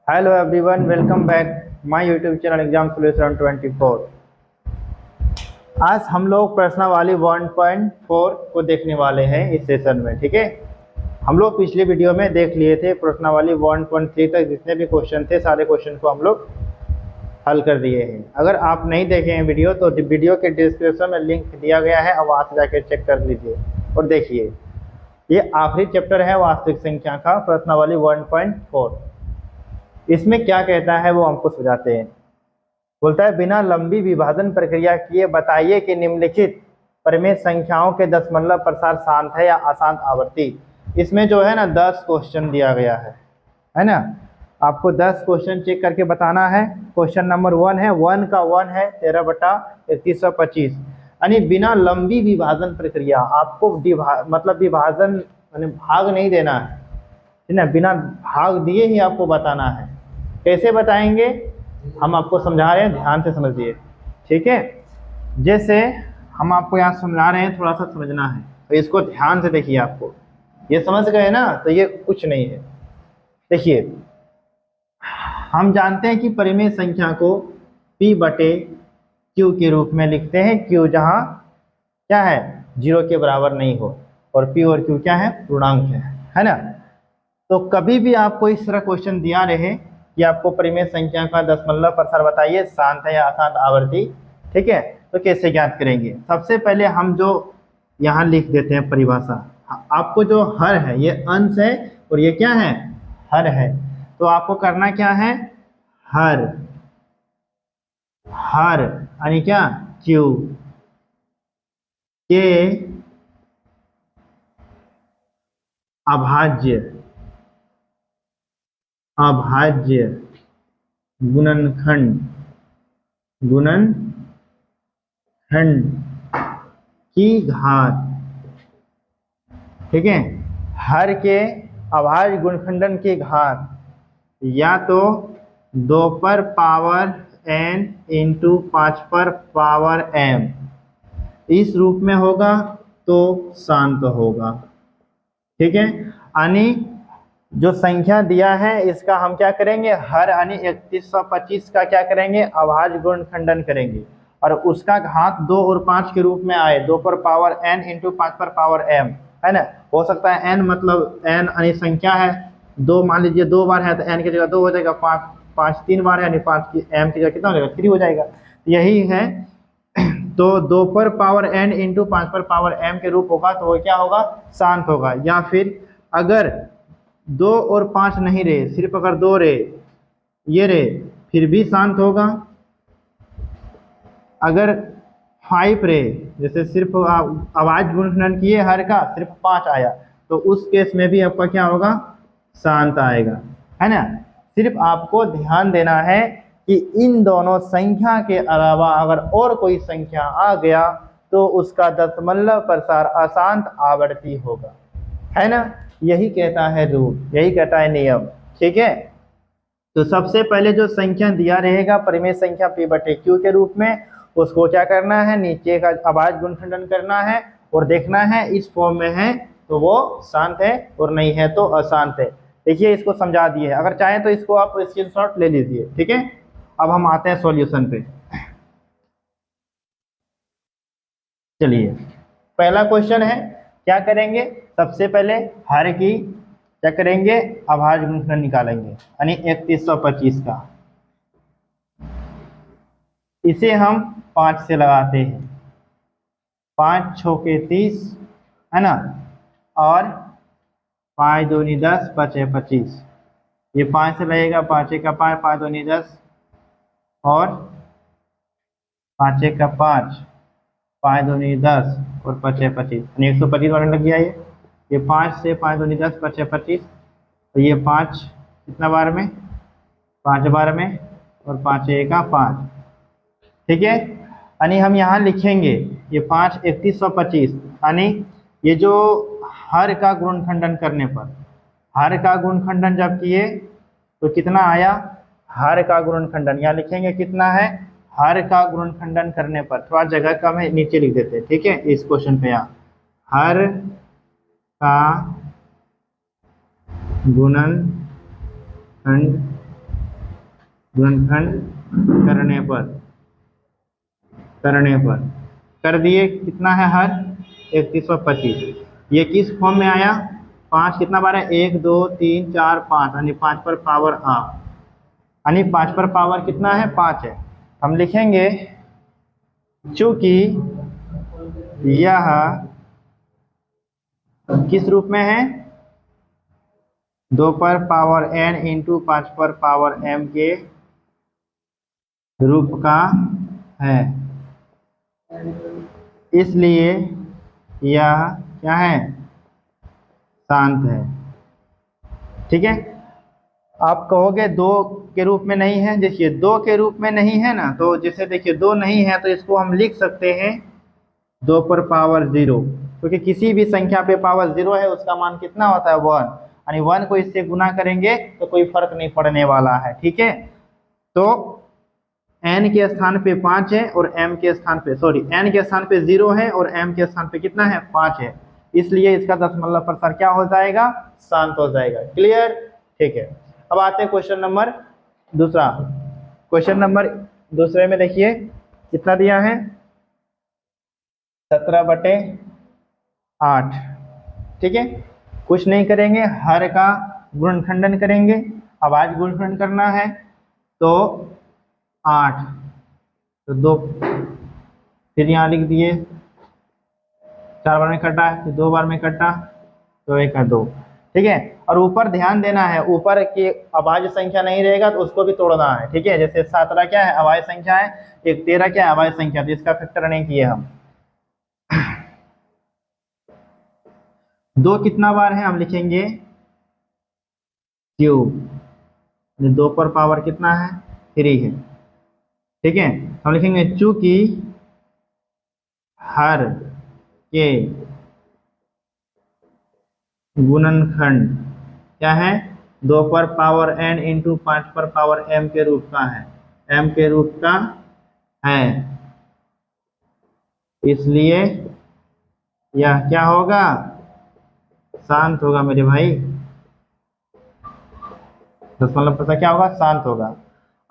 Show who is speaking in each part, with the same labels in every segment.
Speaker 1: Hello everyone, welcome back my YouTube channel exam solution 24। आज हम लोग प्रश्नावली 1.4 को देखने वाले हैं इस सेशन में। ठीक है, हम लोग पिछले वीडियो में देख लिए थे प्रश्नावली 1.3 तक जितने भी क्वेश्चन थे सारे क्वेश्चन को हम लोग हल कर दिए हैं। अगर आप नहीं देखे हैं वीडियो तो वीडियो के डिस्क्रिप्शन में लिंक दिया गया है, अब वहाँ से जाकर चेक कर लीजिए और देखिए। ये आखिरी चैप्टर है वास्तविक संख्या का, प्रश्नावली 1.4। इसमें क्या कहता है वो हमको समझाते हैं। बोलता है बिना लंबी विभाजन प्रक्रिया किए बताइए कि निम्नलिखित परिमेय संख्याओं के दशमलव प्रसार शांत है या अशांत आवर्ती। इसमें जो है ना 10 क्वेश्चन दिया गया है ना। आपको 10 क्वेश्चन चेक करके बताना है। क्वेश्चन नंबर 1 है, 1 का 1 है 13/3125, यानी बिना लंबी विभाजन प्रक्रिया आपको मतलब विभाजन यानी भाग नहीं देना है ना, बिना भाग दिए ही आपको बताना है। कैसे बताएंगे हम आपको समझा रहे हैं, ध्यान से समझिए। ठीक है, जैसे हम आपको यहाँ समझा रहे हैं, थोड़ा सा समझना है तो इसको ध्यान से देखिए। आपको ये समझ गए ना, तो ये कुछ नहीं है। देखिए, हम जानते हैं कि परिमेय संख्या को P/Q के रूप में लिखते हैं। Q जहाँ क्या है 0 के बराबर नहीं हो, और P और Q क्या है पूर्णांक है ना। तो कभी भी आपको इस तरह क्वेश्चन दिया रहे कि आपको परिमेय संख्या का दशमलव प्रसार बताइए, शांत है या अशांत आवर्ती, ठीक है, तो कैसे ज्ञात करेंगे। सबसे पहले हम जो यहाँ लिख देते हैं परिभाषा। आपको जो हर है ये अंश है और ये क्या है हर है, तो आपको करना क्या है, हर यानी क्या Q के अभाज्य गुणनखंड की घात। ठीक है, हर के अभाज्य गुणनखंड की घात या तो 2 पर पावर n इंटू 5 पर पावर m इस रूप में होगा तो शांत होगा। ठीक है, यानी जो संख्या दिया है इसका हम क्या करेंगे, हर यानी 3125 का क्या करेंगे अभाज्य गुणनखंडन करेंगे, और उसका घात 2 और 5 के रूप में आए, 2 पर पावर n इंटू 5 पर पावर m, है ना। हो सकता है n मतलब n यानी संख्या है, 2 मान लीजिए 2 बार है तो n की जगह 2 हो जाएगा, 5 3 बार है यानी 5 की m की जगह कितना हो जाएगा 3 हो जाएगा। यही है, तो 2 पर पावर n इंटू 5 पर पावर m के रूप होगा तो वो क्या होगा शांत होगा। या फिर अगर 2 और 5 नहीं रहे, सिर्फ अगर 2 रहे, ये रहे, फिर भी शांत होगा। अगर 5 रहे, जैसे सिर्फ अभाज्य गुणनखंडन किए हर का सिर्फ 5 आया, तो उस केस में भी आपका क्या होगा शांत आएगा, है ना। सिर्फ आपको ध्यान देना है कि इन दोनों संख्या के अलावा अगर और कोई संख्या आ गया तो उसका दशमलव प्रसार अशांत आवर्ती होगा, है ना। यही कहता है रूल, यही कहता है नियम। ठीक है, तो सबसे पहले जो संख्या दिया रहेगा परिमेय संख्या P/Q के रूप में, उसको क्या करना है, नीचे का अभाज्य गुणनखंडन करना है और देखना है इस फॉर्म में है तो वो शांत है और नहीं है तो अशांत है। देखिए, इसको समझा दिए, अगर चाहें तो इसको आप स्क्रीनशॉट ले लीजिए। ठीक है, अब हम आते हैं सॉल्यूशन पे। चलिए, पहला क्वेश्चन है, क्या करेंगे, सबसे पहले हर की क्या करेंगे अभाज्य गुणनखंड निकालेंगे, यानी 3125 का। इसे हम 5 से लगाते हैं, 5 छोके 30, है ना, और 5 दूनी 10 5 25। ये 5 से लगेगा, 5 का 5, 5 दूनी 10 और 5 का 5, 5 दूनी 10 और 5 25, यानी 125 बार लग गया। ये 5 से 5 दूनी 10 5 25, तो ये 5 कितना बार में 5 बार में, और 5 का 5। ठीक है, यानी हम यहाँ लिखेंगे ये 5 3125, यानी ये जो हर का गुणनखंडन करने पर, हर का गुणनखंडन जब किए तो कितना आया, हर का गुणनखंडन यहाँ लिखेंगे कितना है, हर का गुणनखंडन करने पर, थोड़ा जगह कम है नीचे लिख देते हैं। ठीक है, इस क्वेश्चन पे यहाँ हर का गुणनखंड गुणनखंड करने पर कर दिए। कितना है हर 3125। ये किस फॉर्म में आया? 5 कितना बार है? 1 2 3 4 5 यानी 5 पर पावर आ, यानी 5 पर पावर कितना है? 5 है। हम लिखेंगे चूंकि यह किस रूप में है? 2 पर पावर n इंटू 5 पर पावर m के रूप का है, इसलिए यह क्या है? शांत है। ठीक है। आप कहोगे 2 के रूप में नहीं है। देखिए 2 के रूप में नहीं है ना, तो जैसे देखिए 2 नहीं है तो इसको हम लिख सकते हैं 2 पर पावर 0, क्योंकि किसी भी संख्या पे पावर 0 है उसका मान कितना होता है? 1, यानी 1 को इससे गुना करेंगे तो कोई फर्क नहीं पड़ने वाला है। ठीक है। तो n के स्थान पे 5 है और m के स्थान पे n के स्थान पे 0 है और m के स्थान पे कितना है? 5 है, इसलिए इसका दशमलव प्रसार क्या हो जाएगा? शांत हो जाएगा। क्लियर? ठीक है। अब आते हैं क्वेश्चन नंबर दूसरा। क्वेश्चन नंबर दूसरे में देखिए कितना दिया है? 17/8। ठीक है। कुछ नहीं करेंगे, हर का गुणनखंडन करेंगे। अब आज गुणनखंडन करना है तो 8 तो 2 फिर यहाँ लिख दिए, 4 बार में कटा फिर 2 बार में कटा तो 1 का 2। ठीक है। और ऊपर ध्यान देना है, ऊपर की अभाज्य संख्या नहीं रहेगा तो उसको भी तोड़ना है। ठीक है। जैसे 17 क्या है? अभाज्य संख्या है। 13 क्या है? अभाज्य संख्या, तो इसका फैक्टर नहीं किए हम। 2 कितना बार है? हम लिखेंगे क्यूब, 2 पर पावर कितना है? 3 है। ठीक है। हम लिखेंगे चूंकि हर के गुणनखंड क्या है? 2 पर पावर n इंटू 5 पर पावर m के रूप का है, m के रूप का है, इसलिए यह क्या होगा? शांत होगा मेरे भाई। दशमलव प्रसार क्या होगा? शांत होगा।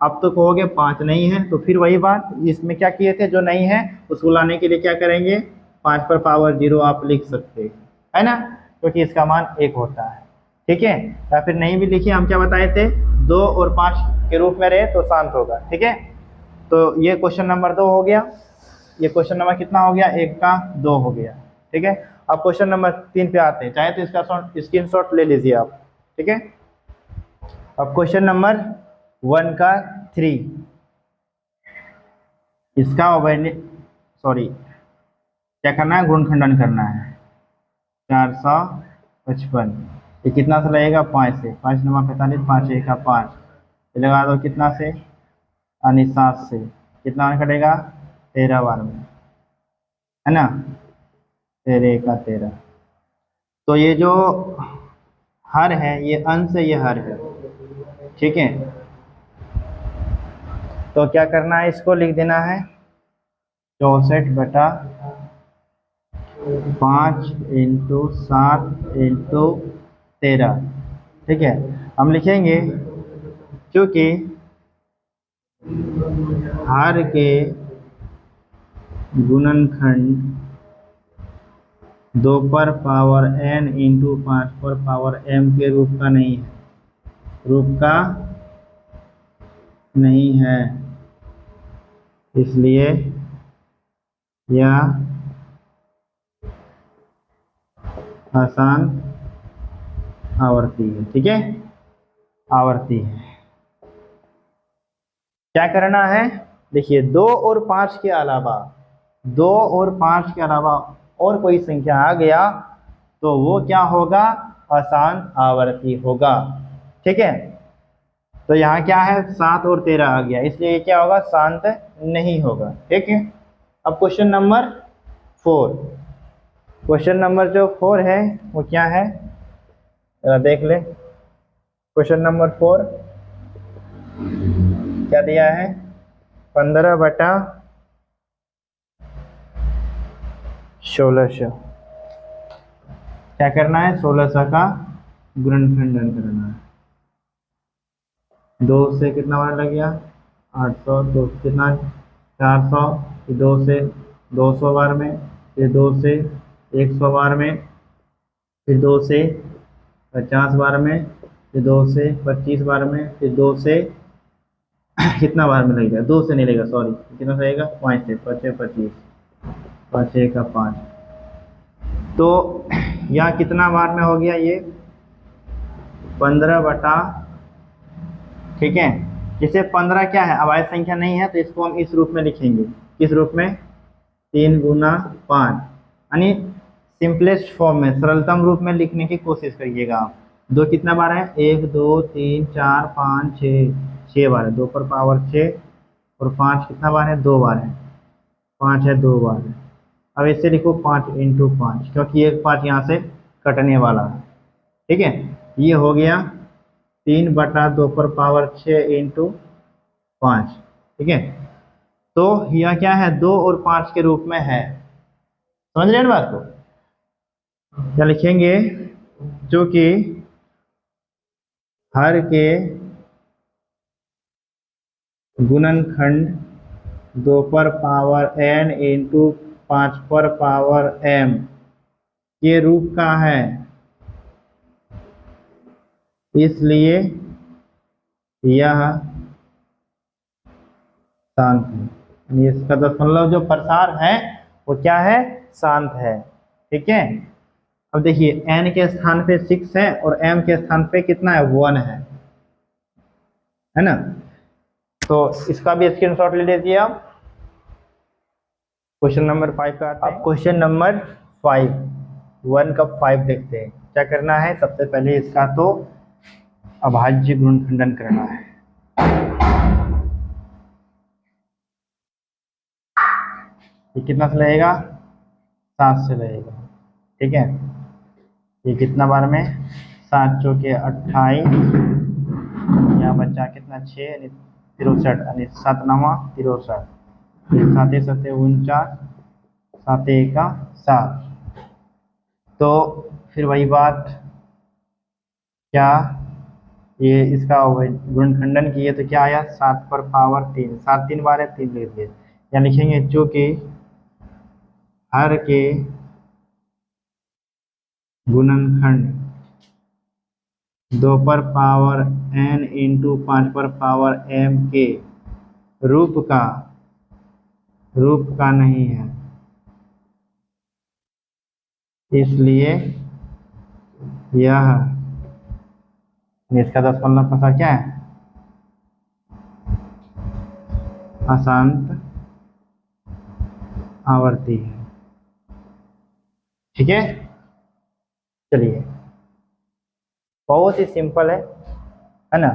Speaker 1: अब तो कहोगे 5 नहीं है, तो फिर वही बात, इसमें क्या किए थे? जो नहीं है उसको लाने के लिए क्या करेंगे? 5 पर पावर 0 आप लिख सकते हैं, है ना, क्योंकि इसका मान 1 होता है। ठीक है। या फिर नहीं भी लिखिए, हम क्या बताए थे? 2 और 5 के रूप में रहे तो शांत होगा। ठीक है। तो ये क्वेश्चन नंबर 2 हो गया। ये क्वेश्चन नंबर कितना हो गया? 1 का 2 हो गया। ठीक है। अब क्वेश्चन नंबर 3 पे आते हैं, चाहे तो इसका स्क्रीनशॉट ले लीजिए आप। ठीक है। अब क्वेश्चन नंबर 1 का 3, इसका क्या करना है? गुणनखंडन करना है। 455 ये कितना से लगेगा? 5 से। 5 9 45, 5 1 का 5, ये लगा दो कितना से? यानी 7 से। कितना में कटेगा? 13 बार में, है ना। 13 का 13। तो ये जो हर है ये अंश है, ये हर है। ठीक है। तो क्या करना है? इसको लिख देना है 64/5 इंटू 7 इंटू 13। ठीक है। हम लिखेंगे क्योंकि हर के गुणनखंड 2 पर पावर n इंटू 5 पर पावर m के रूप का नहीं है, इसलिए यह आसान आवर्ती है। ठीक है। आवर्ती है। क्या करना है? देखिए 2 और 5 के अलावा, 2 और 5 के अलावा और कोई संख्या आ गया तो वो क्या होगा? आसान आवर्ती होगा। ठीक है। तो यहाँ क्या है? 7 और 13 आ गया, इसलिए ये क्या होगा? शांत नहीं होगा। ठीक है। अब क्वेश्चन नंबर 4, क्वेश्चन नंबर जो 4 है वो क्या है? जरा देख ले। क्वेश्चन नंबर 4 क्या दिया है? 15/1600। क्या करना है? 1600 का गुणनखंडन करना है। 2 से कितना बार लग गया 800, 2 से कितना 400, फिर 2 से 200 बार में, फिर 2 से 100 बार में, फिर 2 से 50 बार में, फिर 2 से 25 बार में, फिर 2 से कितना बार में लगेगा 2 से नहीं लगेगा, सॉरी कितना लगेगा 5 से, 5 से 25, 5 से का 5। तो यहाँ कितना बार में हो गया ये 15 बटा, ठीक है। जैसे 15 क्या है अभाज्य संख्या नहीं है तो इसको हम इस रूप में लिखेंगे, किस रूप में 3 गुना 5, यानी सिंपलेस्ट फॉर्म में सरलतम रूप में लिखने की कोशिश करिएगा आप। 2 कितना बार है 1 2 3 4 5 6 बार है, 2 पर पावर 6, और 5 कितना बार है 2 बार है, 5 है 2 बार है। अब इससे लिखो 5 इंटू 5, क्योंकि एक 5 यहाँ से कटने वाला है, ठीक है। ये हो गया 3 बटा 2 पर पावर 6 इंटू 5, ठीक है। तो यह क्या है 2 और 5 के रूप में है, समझ रहे हैं बात को। क्या लिखेंगे, जो कि हर के गुणनखंड 2 पर पावर n इंटू 5 पर पावर m के रूप का है, इसलिए यह शांत है। यानी इसका दशमलव जो प्रसार है वो क्या है शांत है, ठीक है। अब देखिए n के स्थान पे 6 है और m के स्थान पे कितना है 1 है ना। तो इसका भी स्क्रीनशॉट ले लीजिए आप। क्वेश्चन नंबर 5 का आता है। क्वेश्चन नंबर 5 1 का 5 देखते हैं। क्या करना है, सबसे पहले इसका तो अभाज्य गुणनखंडन करना है। ये कितना से लगेगा 7 से लगेगा, ठीक है। ये कितना बार में 7 चौके 28, यहाँ बच्चा कितना 6 यानी 63, यानी 7 9 63, 7 7 49, 7 1 7। तो फिर वही बात, क्या ये इसका गुणनखंडन किए तो क्या आया 7 पर पावर 3, 7 3 बार है 3 लिख दिए। या लिखेंगे चूंकि हर के गुणनखंड 2 पर पावर n इंटू 5 पर पावर m के रूप का नहीं है, इसलिए यह इसका दशमलव प्रसार क्या है अशांत आवर्ती है, ठीक है। चलिए बहुत ही सिंपल है ना।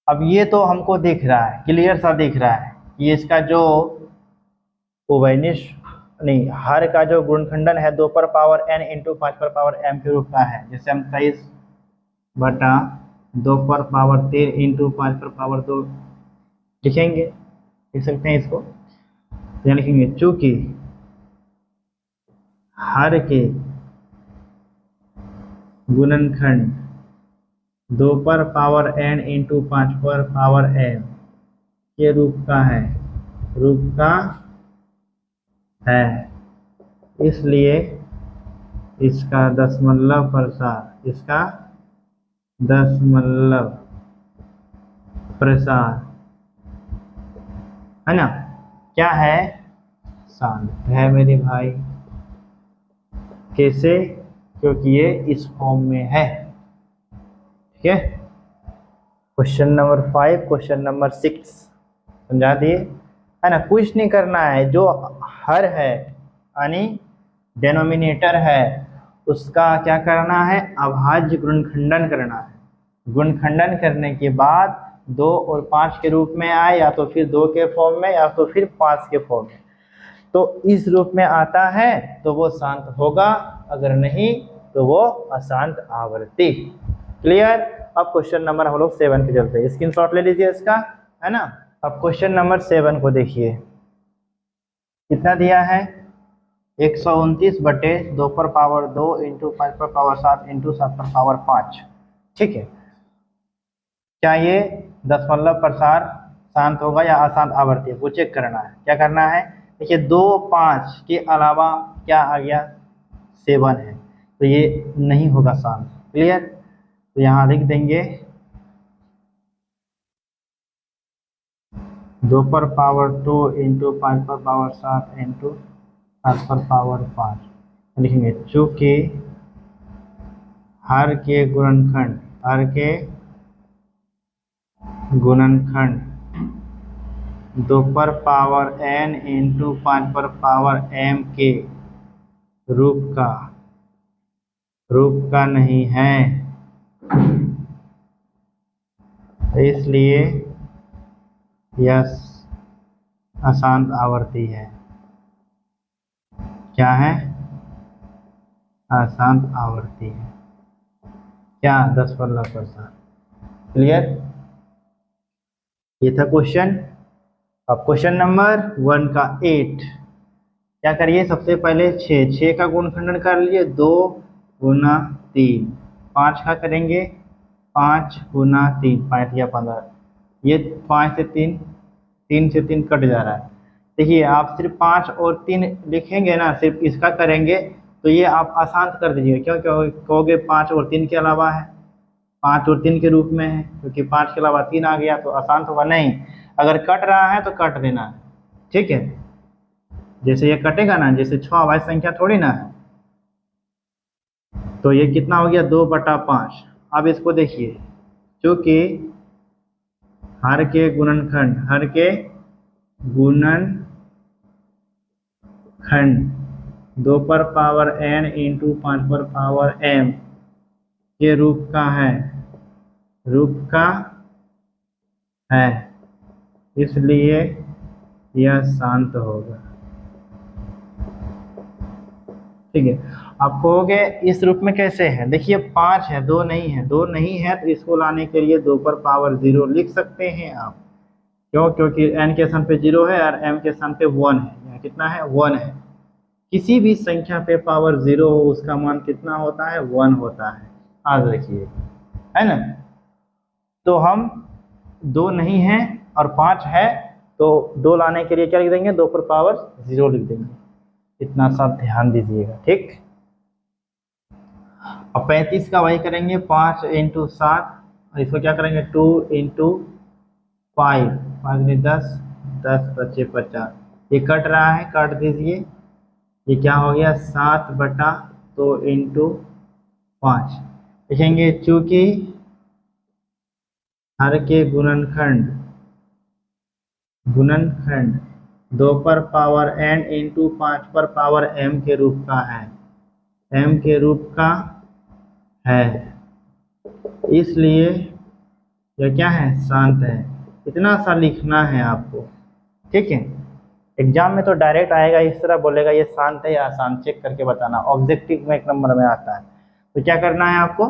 Speaker 1: अब ये तो हमको दिख रहा है, क्लियर सा दिख रहा है, ये इसका जो उभयनिष्ठ नहीं हर का जो गुणनखंडन है 2 पर पावर n इंटू 5 पर पावर m के रूप का है। जैसे हम 23 बटा 2 पर पावर 13 इंटू 5 पर पावर 2 लिखेंगे, लिख सकते हैं इसको। यहाँ लिखेंगे चूंकि हर के गुणनखंड 2 पर पावर n इंटू 5 पर पावर m के रूप का है, इसलिए इसका दशमलव प्रसार है ना क्या है शांत है मेरे भाई। कैसे, क्योंकि ये इस फॉर्म में है, ठीक है। क्वेश्चन नंबर 5 क्वेश्चन नंबर 6 समझा दिए है ना। कुछ नहीं करना है, जो हर है यानी डेनोमिनेटर है उसका क्या करना है अभाज्य गुणनखंडन करना है। गुणनखंडन करने के बाद 2 और 5 के रूप में आए, या तो फिर 2 के फॉर्म में या तो फिर 5 के फॉर्म में। तो इस रूप में आता है तो वो शांत होगा, अगर नहीं तो वो अशांत आवर्ती। क्लियर। अब क्वेश्चन नंबर हम लोग 7 पे चलते हैं, स्क्रीनशॉट ले लीजिए इसका, है ना। अब क्वेश्चन नंबर 7 को देखिए, कितना दिया है 129 बटे 2 पर पावर 2 इंटू 5 पर पावर 7 इंटू 7 पर पावर 5, ठीक है। क्या ये दशमलव प्रसार शांत होगा या अशांत आवर्ती है, वो चेक करना है। क्या करना है, देखिए 2 5 के अलावा क्या आ गया, 7 है, तो ये नहीं होगा शांत। क्लियर, तो यहाँ लिख देंगे 2 पर पावर 2 इंटू 5 पर पावर 7 इंटू 7 पर पावर 5 लिखेंगे। चूंकि हर के गुणनखंड 2 पर पावर n इंटू 5 पर पावर m के रूप का नहीं है, इसलिए यह अशांत आवर्ती है। क्या है, अशांत आवर्ती है। क्या, 10%। क्लियर, ये था क्वेश्चन। अब क्वेश्चन नंबर 1 का 8। क्या करिए, सबसे पहले 6 का गुणनखंडन कर लिए, 2 गुना 3। 5 का करेंगे, 5 गुना 3, 5 या 15। ये 5 से 3 से 3 कट जा रहा है। देखिए आप सिर्फ 5 और 3 लिखेंगे ना, सिर्फ इसका करेंगे तो ये आप अशांत कर दीजिएगा। क्यों कहोगे 5 और 3 के अलावा है, 5 और 3 के रूप में है, क्योंकि 5 के अलावा 3 आ गया तो अशांत होगा नहीं। अगर कट रहा है तो कट देना है, ठीक है। जैसे ये कटेगा ना, जैसे 6 अभाज्य संख्या थोड़ी ना है, तो ये कितना हो गया, 2/5। अब इसको देखिए, क्योंकि हर के गुणनखंड 2 पर पावर n इंटू 5 पर पावर m के रूप का है, इसलिए यह शांत होगा। ठीक है, आप कहोगे इस रूप में कैसे है, देखिए 5 है, 2 नहीं है, 2 नहीं है, तो इसको लाने के लिए 2 पर पावर 0 लिख सकते हैं आप। क्यों, क्योंकि n के स्थान पे 0 है और m के स्थान पे 1 है। यहाँ कितना है, 1 है। किसी भी संख्या पे पावर 0 हो, उसका मान कितना होता है, 1 होता है। आज रखिए, है ना। तो हम 2 नहीं है और 5 है, तो 2 लाने के लिए क्या लिख देंगे, 2 पर पावर 0 लिख देंगे। इतना सब ध्यान दीजिएगा, ठीक। अब 35 का वही करेंगे, 5 इंटू 7, और इसको क्या करेंगे, 2 इंटू 5, 5 में 10, 10 बचे 50। ये कट रहा है, काट दीजिए। ये क्या हो गया, 7/2 इंटू 5 लिखेंगे। चूंकि हर के गुणनखंड 2 पर पावर n इंटू 5 पर पावर m के रूप का है, m के रूप का है, इसलिए यह क्या है, शांत है। इतना सा लिखना है आपको, ठीक है। एग्जाम में तो डायरेक्ट आएगा, इस तरह बोलेगा ये शांत है या अशांत, चेक करके बताना। ऑब्जेक्टिव में 1 नंबर में आता है। तो क्या करना है आपको,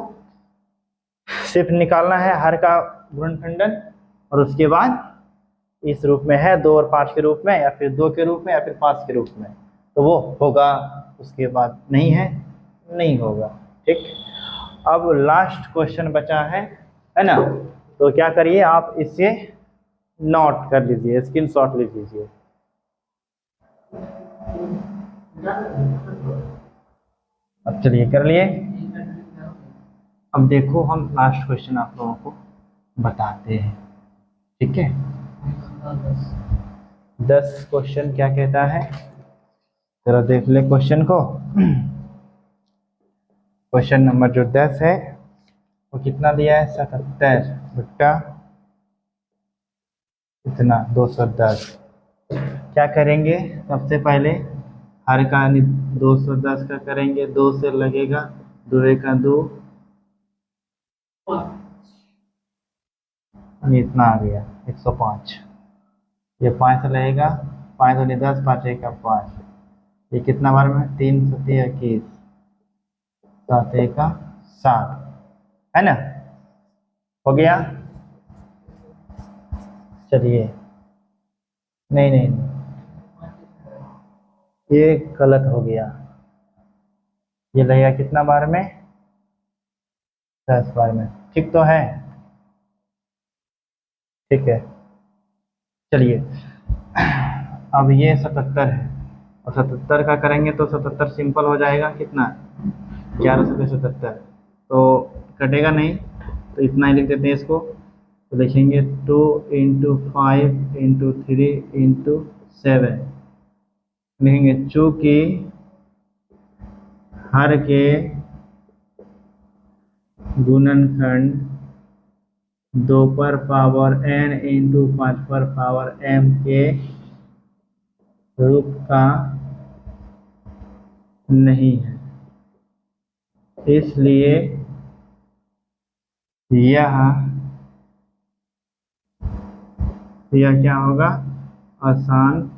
Speaker 1: सिर्फ निकालना है हर का गुणनखंडन, और उसके बाद इस रूप में है 2 और 5 के रूप में, या फिर 2 के रूप में, या फिर 5 के रूप में, तो वो होगा। उसके बाद नहीं है, नहीं होगा, ठीक। अब लास्ट क्वेश्चन बचा है ना। तो क्या करिए, आप इसे नोट कर लीजिए, स्क्रीनशॉट ले लीजिए। अब चलिए कर लिए। अब देखो, हम लास्ट क्वेश्चन आप लोगों को बताते हैं, ठीक है। 10 क्वेश्चन क्या कहता है, जरा देख ले क्वेश्चन को। क्वेश्चन नंबर जो 10 है वो कितना दिया है, 77 बट्टा इतना 210। क्या करेंगे, सबसे पहले हर का 210 का करेंगे, 2 से लगेगा, 2 का 2, इतना आ गया 105। ये 5 से लगेगा, 5 दूनी 10, 5 1 5। ये कितना बार में, 3 7 21, 7 1 7, है ना, हो गया। चलिए, नहीं नहीं नहीं, ये गलत हो गया। ये लगेगा कितना बार में, 10 बार में, ठीक तो है। ठीक है, चलिए अब ये 77 है और 77 का करेंगे तो 77 सिंपल हो जाएगा, कितना 1177, तो कटेगा नहीं, तो इतना ही लिख देते हैं इसको। तो लिखेंगे 2 इंटू 5 इंटू 3 इंटू 7, लिखेंगे चूँकि हर के गुणनखंड 2 पर पावर n इंटू 5 पर पावर m के रूप का नहीं है, इसलिए यह क्या होगा, अशांत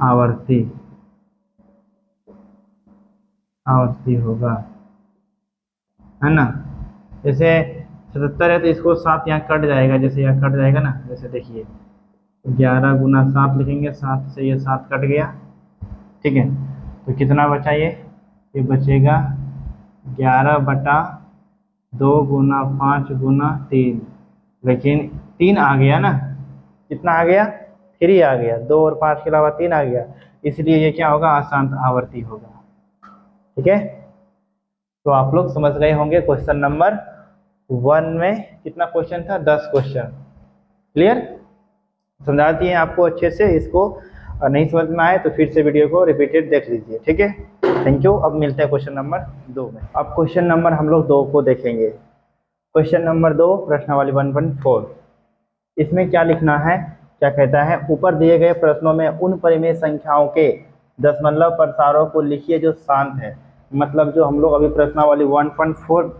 Speaker 1: आवर्ती होगा, है ना। जैसे 77 है तो इसको 7 यहाँ कट जाएगा, जैसे यहाँ कट जाएगा ना, जैसे देखिए 11 गुना 7 लिखेंगे, 7 से ये 7 कट गया, ठीक है। तो कितना बचा ये बचेगा 11/2 गुना 5 गुना 3, लेकिन 3 आ गया ना, कितना आ गया 3 आ गया, 2 और 5 के अलावा 3 आ गया, इसलिए ये क्या होगा, अशांत आवर्ती होगा, ठीक है। तो आप लोग समझ गए होंगे क्वेश्चन नंबर 1 में कितना क्वेश्चन था, 10 क्वेश्चन, क्लियर। समझाती हैं आपको अच्छे से, इसको नहीं समझ में आए तो फिर से वीडियो को रिपीटेड देख लीजिए, ठीक है। Thank you. अब मिलते हैं क्वेश्चन नंबर 2 में। अब क्वेश्चन नंबर हम लोग 2 को देखेंगे। क्वेश्चन नंबर 2 प्रश्नावली 1.4, इसमें क्या लिखना है, क्या कहता है, ऊपर दिए गए प्रश्नों में उन परिमेय संख्याओं के दशमलव प्रसारों को लिखिए जो शांत है। मतलब जो हम लोग अभी प्रश्नावली 1.4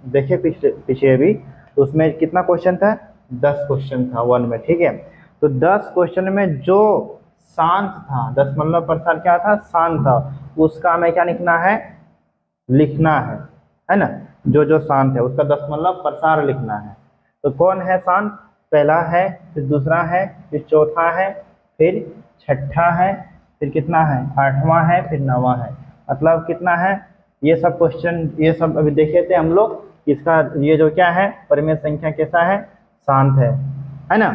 Speaker 1: देखे पीछे अभी, तो उसमें कितना क्वेश्चन था, 10 क्वेश्चन था 1 में, ठीक है। तो 10 क्वेश्चन में जो शांत था, दशमलव प्रसार क्या था, शांत था, उसका हमें क्या लिखना है ना, जो शांत है उसका दशमलव प्रसार लिखना है। तो कौन है शांत, पहला है, फिर दूसरा है, फिर चौथा है, फिर छठा है, फिर कितना है 8वां है, फिर 9वां है। मतलब कितना है, ये सब क्वेश्चन, ये सब अभी देखे थे हम लोग, इसका ये जो क्या है परिमेय संख्या कैसा है, शांत है ना,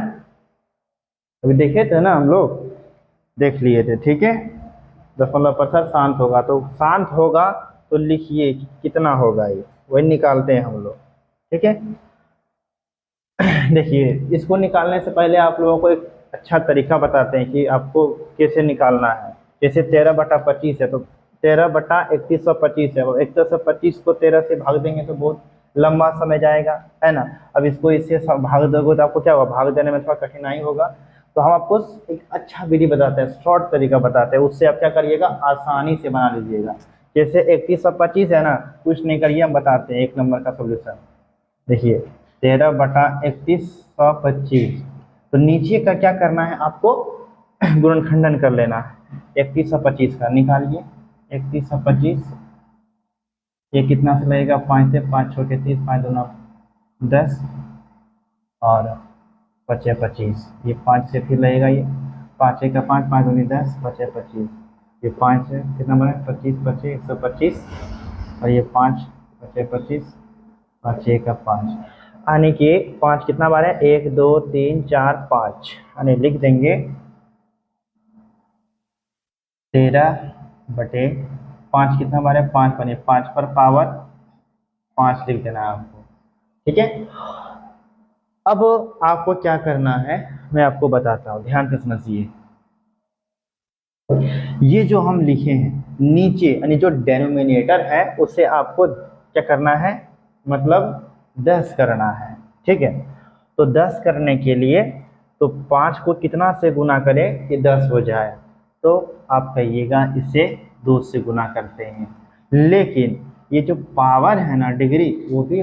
Speaker 1: अभी देखे थे ना हम लोग, देख लिए थे, ठीक है। दशमलव प्रसार शांत होगा, तो शांत होगा तो लिखिए कितना होगा, ये वही निकालते हैं हम लोग, ठीक है। देखिए इसको निकालने से पहले आप लोगों को एक अच्छा तरीका बताते हैं कि आपको कैसे निकालना है। जैसे 13/25 है तो 13/3125 है, और 3125 को 13 से भाग देंगे तो बहुत लंबा समय जाएगा, है ना। अब इसको इससे भाग दोगे तो आपको क्या होगा, भाग देने में थोड़ा कठिनाई होगा। तो हम आपको एक अच्छा विधि बताते हैं, शॉर्ट तरीका बताते हैं, उससे आप क्या करिएगा, आसानी से बना लीजिएगा। जैसे 3125 है ना, कुछ नहीं करिए, हम बताते हैं 1 नंबर का सोल्यूशन। देखिए 13/3125, तो नीचे का क्या करना है आपको, गुणनखंडन कर लेना है 3125 का, निकालिए 3125, ये कितना से लगेगा, 5 से 5 छोटे 30, 5 दूना 10 और 5 25, ये 5 से फिर लगेगा, ये 5 का 5, 5 दूनी 10, 5 25, ये 5 है, कितना बना 25 25 125, और ये 5 5 25, 5 का 5, यानी कि 5 कितना बार है, 1 2 3 4 5, यानी लिख देंगे 13/5 कितना बार है, 5 बने, 5 पर पावर 5 लिख देना है आपको, ठीक है। अब आपको क्या करना है मैं आपको बताता हूँ, ध्यान से समझिए। ये जो हम लिखे हैं नीचे, यानी जो डेनोमिनेटर है उसे आपको क्या करना है, मतलब 10 करना है, ठीक है। तो 10 करने के लिए तो 5 को कितना से गुना करें कि 10 हो जाए, तो आप कहिएगा इसे 2 से गुना करते हैं, लेकिन ये जो पावर है ना, डिग्री, वो भी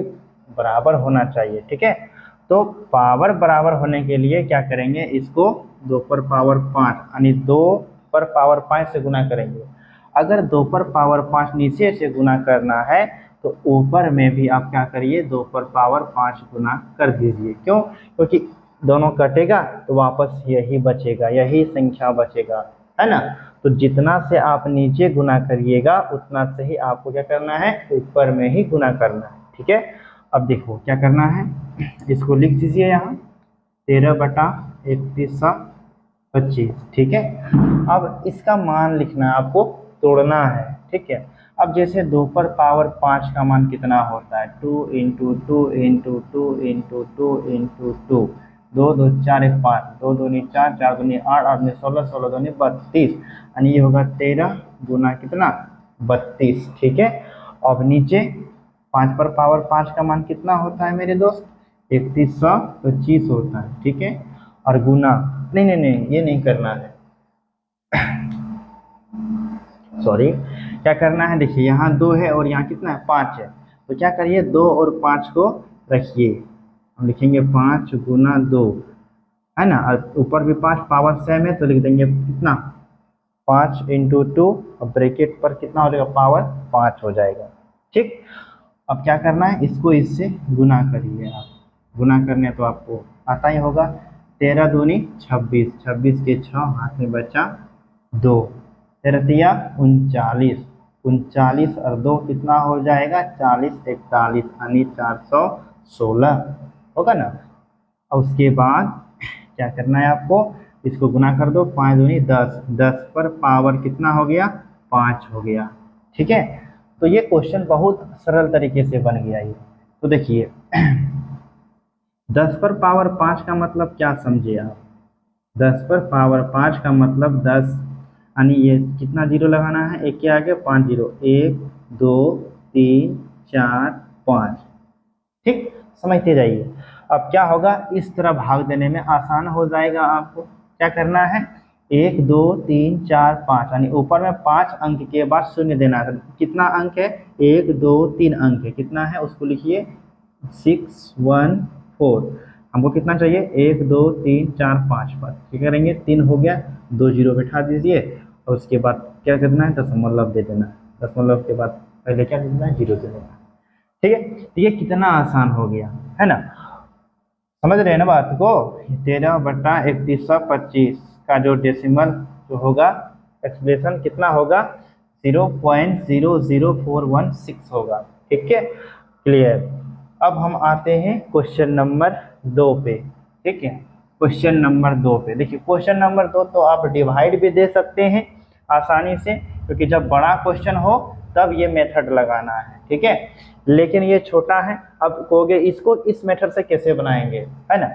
Speaker 1: बराबर होना चाहिए, ठीक है। तो पावर बराबर होने के लिए क्या करेंगे, इसको 2 पर पावर 5 यानी 2 पर पावर 5 से गुना करेंगे। अगर 2 पर पावर 5 नीचे से गुना करना है तो ऊपर में भी आप क्या करिए, 2 पर पावर 5 गुना कर दीजिए। क्यों, क्योंकि दोनों कटेगा तो वापस यही बचेगा, यही संख्या बचेगा, है ना। तो जितना से आप नीचे गुना करिएगा उतना से ही आपको क्या करना है, ऊपर में ही गुना करना है, ठीक है। अब देखो क्या करना है, इसको लिख दीजिए यहाँ 13/3125, ठीक है। अब इसका मान लिखना है, आपको तोड़ना है, ठीक है। अब जैसे 2 पर पावर 5 का मान कितना होता है, 2 इंटू 2 इंटू 2 इंटू 2 इंटू 2, 2 2 4 1 5, 2 2 4, 4 2 8, 8 16, 16 2 32, यानी ये होगा 13 गुना कितना 32, ठीक है। अब नीचे 5 पर पावर 5 का मान कितना होता है मेरे दोस्त, 3125 होता है, ठीक है। और गुना नहीं नहीं नहीं, ये नहीं करना है, सॉरी, क्या करना है, देखिए यहाँ 2 है और यहाँ कितना है 5 है, तो क्या करिए 2 और 5 को रखिए, हम लिखेंगे 5 गुना 2, है ना, और ऊपर भी 5 पावर सेम है तो लिख देंगे कितना 5 इंटू 2, और ब्रैकेट पर कितना हो जाएगा पावर 5 हो जाएगा, ठीक। अब क्या करना है, इसको इससे गुना करिए, आप गुना करने तो आपको आता ही होगा, 13 दूनी 26, 26 के 6 हाथ में बचा 2, 13 तिया 39, 39 और 2 कितना हो जाएगा 40, 41 यानी 416 होगा ना। और उसके बाद क्या करना है आपको, इसको गुना कर दो, 5 दूनी 10, 10 पर पावर कितना हो गया 5 हो गया, ठीक है। तो ये क्वेश्चन बहुत सरल तरीके से बन गया ये। तो देखिए 10 पर पावर 5 का मतलब क्या समझे आप, 10 पर पावर 5 का मतलब 10, यानी ये कितना जीरो लगाना है, एक के आगे 5 जीरो, 1 2 3 4 5, ठीक, समझते जाइए। अब क्या होगा, इस तरह भाग देने में आसान हो जाएगा। आपको क्या करना है, 1 2 3 4 5, यानी ऊपर में 5 अंक के बाद शून्य देना है। कितना अंक है, 1 2 3 अंक है, कितना है उसको लिखिए 6 1 4, हमको कितना चाहिए 1 2 3 4 5 5, क्या करेंगे 3 हो गया, 2 जीरो बैठा दीजिए, और उसके बाद क्या करना है दशमलव दे देना है, दशमलव के बाद पहले क्या दे देना है, जीरो दे देना है, ठीक है। तो ये कितना आसान हो गया है ना, समझ रहे हैं ना बात को। 13/3125 का जो डेसिमल जो होगा एक्सप्रेशन कितना होगा 0.00416 होगा, ठीक है, क्लियर। अब हम आते हैं क्वेश्चन नंबर 2 पे, ठीक है। क्वेश्चन नंबर 2 पे देखिए, क्वेश्चन नंबर 2 तो आप डिवाइड भी दे सकते हैं आसानी से, क्योंकि जब बड़ा क्वेश्चन हो तब ये मेथड लगाना है, ठीक है। लेकिन ये छोटा है, अब कहोगे इसको इस मेथड से कैसे बनाएंगे, है ना,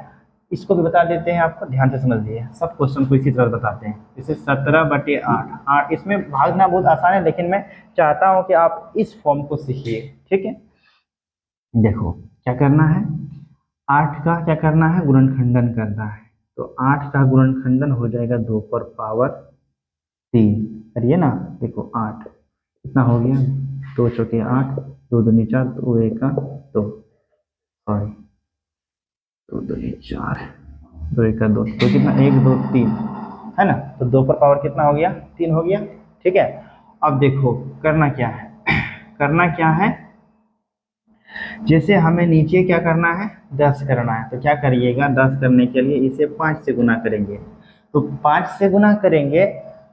Speaker 1: इसको भी बता देते हैं आपको, ध्यान से समझिए, सब क्वेश्चन को इसी तरह बताते हैं। जैसे 17/8, इसमें भागना बहुत आसान है, लेकिन मैं चाहता हूँ कि आप इस फॉर्म को सीखिए, ठीक है। देखो क्या करना है, 8 का क्या करना है गुणनखंडन करना है, तो 8 का गुणनखंडन हो जाएगा 2 पर पावर 3, करिए ना, देखो 8 कितना हो गया, 2 चौके 8, 2 दूनी 4, 2 1 2, सॉरी 2 दूनी 4, 2 1 2, तो कितना 1 2 3 है ना, तो 2 पर पावर कितना हो गया 3 हो गया, ठीक है। अब देखो करना क्या है, करना क्या है, जैसे हमें नीचे क्या करना है 10 करना है, तो क्या करिएगा 10 करने के लिए इसे 5 से गुना करेंगे, तो 5 से गुना करेंगे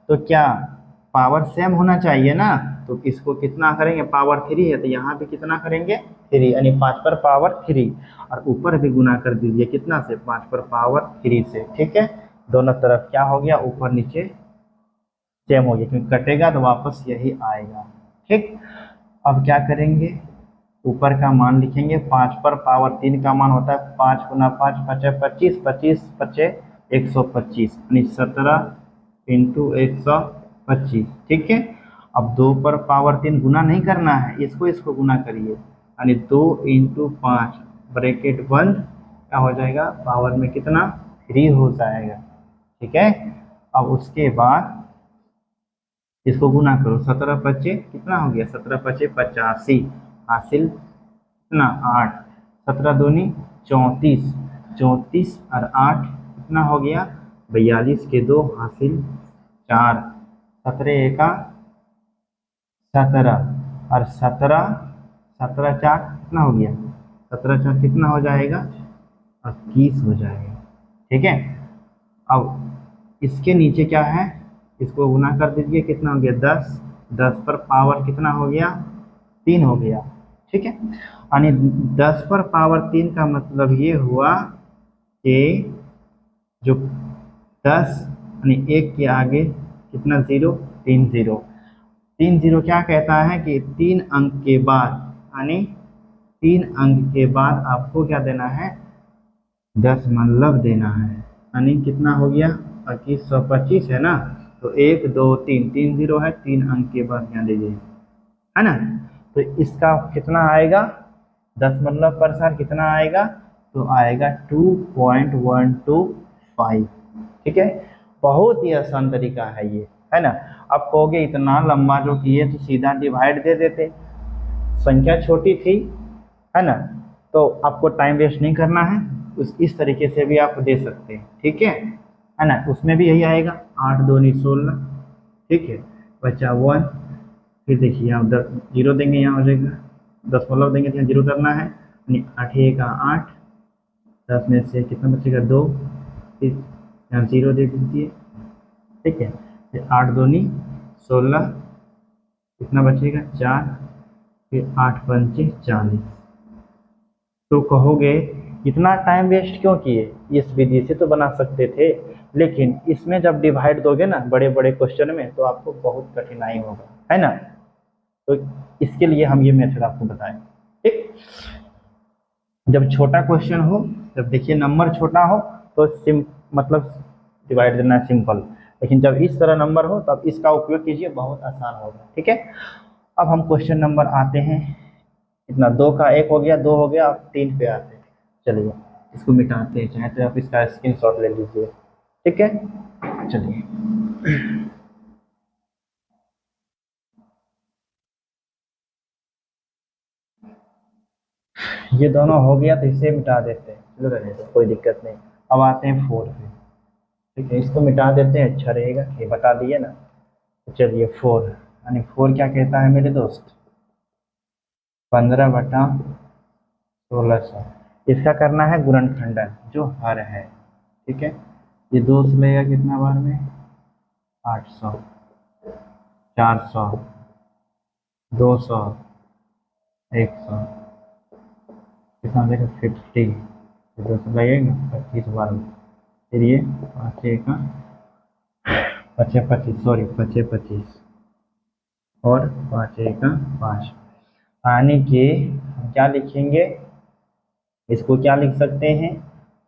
Speaker 1: तो क्या पावर सेम होना चाहिए ना, तो इसको कितना करेंगे पावर 3 है, तो यहाँ भी कितना करेंगे 3, यानी 5 पर पावर 3, और ऊपर भी गुना कर दीजिए कितना से 5 पर पावर 3 से, ठीक है। दोनों तरफ क्या हो गया ऊपर नीचे सेम हो गया, क्योंकि कटेगा तो वापस यही आएगा, ठीक। अब क्या करेंगे, ऊपर का मान लिखेंगे, 5 पर पावर 3 का मान होता है 5 गुना 5 5 25, 25 5 125, यानी 17 इंटू 125, ठीक है। अब 2 पर पावर 3 गुना नहीं करना है, इसको गुना करिए, यानी 2 इंटू 5 ब्रैकेट बंद, क्या हो जाएगा पावर में कितना 3 हो जाएगा, ठीक है। अब उसके बाद इसको गुना करो, 17 25 कितना हो गया, 17 25 85, हासिल कितना 8, 17 दूनी 34, 34 और 8 कितना हो गया 42 के 2 हासिल 4, 17 एका 17 और 17 17 4 कितना हो गया, 17 4 कितना हो जाएगा 21 हो जाएगा, ठीक है। अब इसके नीचे क्या है, इसको गुना कर दीजिए, कितना हो गया 10, 10 पर पावर कितना हो गया 3 हो गया, ठीक है। यानी 10 पर पावर 3 का मतलब ये हुआ कि जो 10 यानी 1 के आगे कितना जीरो, 3 जीरो। 3 जीरो क्या कहता है कि 3 अंक के बाद, यानी 3 अंक के बाद आपको क्या देना है, 10 मतलब देना है। यानी कितना हो गया, 2125 है ना। तो 1 2 3, 3 जीरो है, 3 अंक के बाद यहाँ दीजिए, है ना। तो इसका कितना आएगा, 10 मतलब पर साल कितना आएगा, तो आएगा 2.125। ठीक है, बहुत ही आसान तरीका है ये, है ना। अब कहोगे इतना लंबा जो किए तो सीधा डिवाइड दे देते, संख्या छोटी थी, है ना, तो आपको टाइम वेस्ट नहीं करना है, इस तरीके से भी आप दे सकते हैं। ठीक है ना। उसमें भी यही आएगा, 8 दूनी 16, ठीक है, बचा 1। फिर देखिए यहाँ 10 जीरो देंगे, यहाँ हो जाएगा 10 मतलब देंगे तो यहाँ जीरो करना है, यानी 8 का 8, 10 में से कितना बचेगा 2, फिर यहाँ जीरो दे दीजिए, ठीक है। फिर 8 दूनी 16, कितना बचेगा 4, फिर 8 पंचे 40। तो कहोगे इतना टाइम वेस्ट क्यों किए, इस विधि से तो बना सकते थे, लेकिन इसमें जब डिवाइड दोगे ना बड़े बड़े क्वेश्चन में तो आपको बहुत कठिनाई होगा, है ना। तो इसके लिए हम ये मेथड आपको बताएं। ठीक, जब छोटा क्वेश्चन हो, जब देखिए नंबर छोटा हो तो मतलब डिवाइड देना सिंपल, लेकिन जब इस तरह नंबर हो तब इसका उपयोग कीजिए, बहुत आसान होगा। ठीक है, अब हम क्वेश्चन नंबर आते हैं, इतना 2 का 1 हो गया, 2 हो गया, अब 3 पे आते हैं। चलिए इसको मिटाते हैं, चाहे तो आप इसका स्क्रीनशॉट ले लीजिए। ठीक है, चलिए ये दोनों हो गया तो इसे मिटा देते हैं, चलो रहने दो, कोई दिक्कत नहीं। अब आते हैं 4 पे। ठीक है, इसको मिटा देते हैं, अच्छा रहेगा, ये बता दिए ना। तो चलिए 4, यानी 4 क्या कहता है मेरे दोस्त, 15/1600। इसका करना है गुणनखंडन जो हर है। ठीक है, ये 2 से लेगा कितना बार में, 800, 400, 200, 100, कितना देगा 50, 2 से लगेगा 25 बार में। फिर ये 5 का 25, सॉरी 25 और 5 का 5, यानी कि हम क्या लिखेंगे, इसको क्या लिख सकते हैं,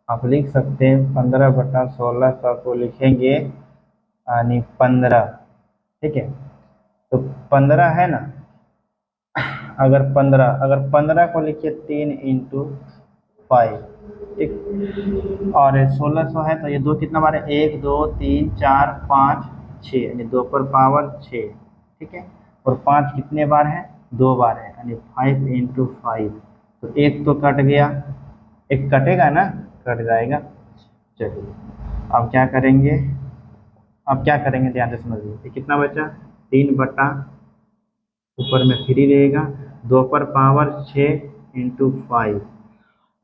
Speaker 1: आप लिख सकते हैं 15/1600 को लिखेंगे यानी 15। ठीक है, तो 15 है ना, अगर 15 को लिखिए 3 × 5, ठीक, और 1600 है तो ये 2 कितना बार है, 1 2 3 4 5 6, यानी 2 पर पावर 6। ठीक है, और 5 कितने बार है, 2 बार है, यानी 5 × 5। तो 1 तो कट गया, 1 कटेगा ना, कट जाएगा। चलिए अब क्या करेंगे, ध्यान से समझिए, ये कितना बचा, 3 बटा ऊपर में 3 रहेगा, 2 पर पावर 6 × 5।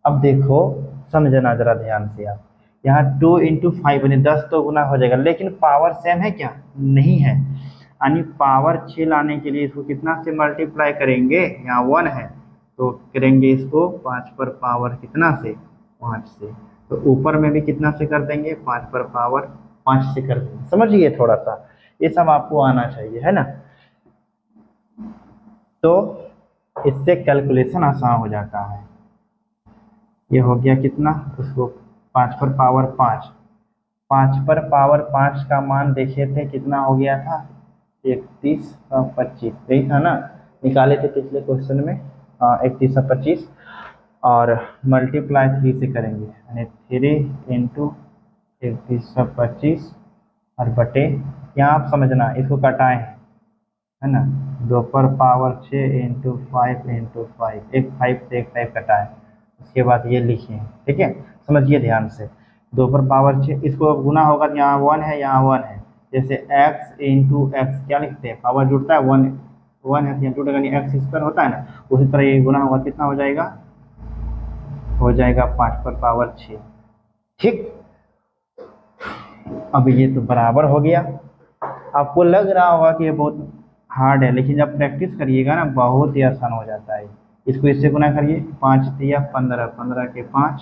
Speaker 1: अब देखो समझना जरा ध्यान से आप, यहाँ 2 × 5 यानी 10 तो गुना हो जाएगा, लेकिन पावर सेम है क्या, नहीं है। यानी पावर 6 लाने के लिए इसको कितना से मल्टीप्लाई करेंगे, यहाँ 1 है तो करेंगे इसको 5 पर पावर कितना से, 5 से। तो ऊपर में भी कितना से कर देंगे, 5 पर पावर 5 से कर देंगे। समझिए थोड़ा सा, ये सब आपको आना चाहिए, है ना। तो इससे कैलकुलेशन आसान हो जाता है। ये हो गया कितना, उसको 5 पर पावर 5, 5 पर पावर 5 का मान देखे थे कितना हो गया था, 3125, यही था ना, निकाले थे पिछले क्वेश्चन में। 3125 और मल्टीप्लाई 3 से करेंगे, यानी 3 × 3125 और बटे, यहाँ आप समझना इसको कटाएं, है ना, 2 पर पावर 6 × 5 × 5, एक 5 से एक 5 कटाएं, उसके बाद ये लिखें। ठीक है, समझिए ध्यान से, 2 पर पावर 6, इसको गुना होगा तो यहाँ 1 है, यहाँ 1 है, जैसे x × x क्या लिखते हैं, पावर जुड़ता है 1 1 है तो यहाँ जुड़ेगा, नहीं x² होता है ना, उसी तरह ये गुना होगा, कितना हो जाएगा, 5 पर पावर 6। ठीक, अब ये तो बराबर हो गया। आपको लग रहा होगा कि ये बहुत हार्ड है, लेकिन जब प्रैक्टिस करिएगा ना बहुत ही आसान हो जाता है। इसको इससे गुना करिए, 5 तिया 15, 15 के 5,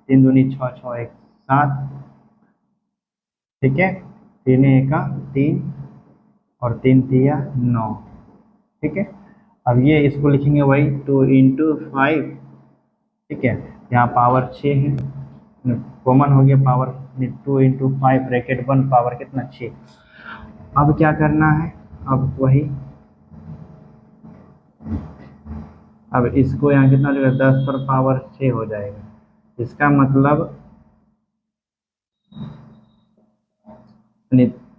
Speaker 1: 3 दूनी 6, 6 एक 7, ठीक है, 3 एका 3 और 3 तिया 9, ठीक है। अब ये इसको लिखेंगे वही 2 इंटू 5, ठीक है, यहाँ पावर 6 है, कॉमन हो गया पावर, 2 इंटू 5 ब्रैकेट 1 पावर कितना 6। अब क्या करना है, अब वही, अब इसको यहाँ कितना हो जाएगा, 10 पर पावर 6 हो जाएगा। इसका मतलब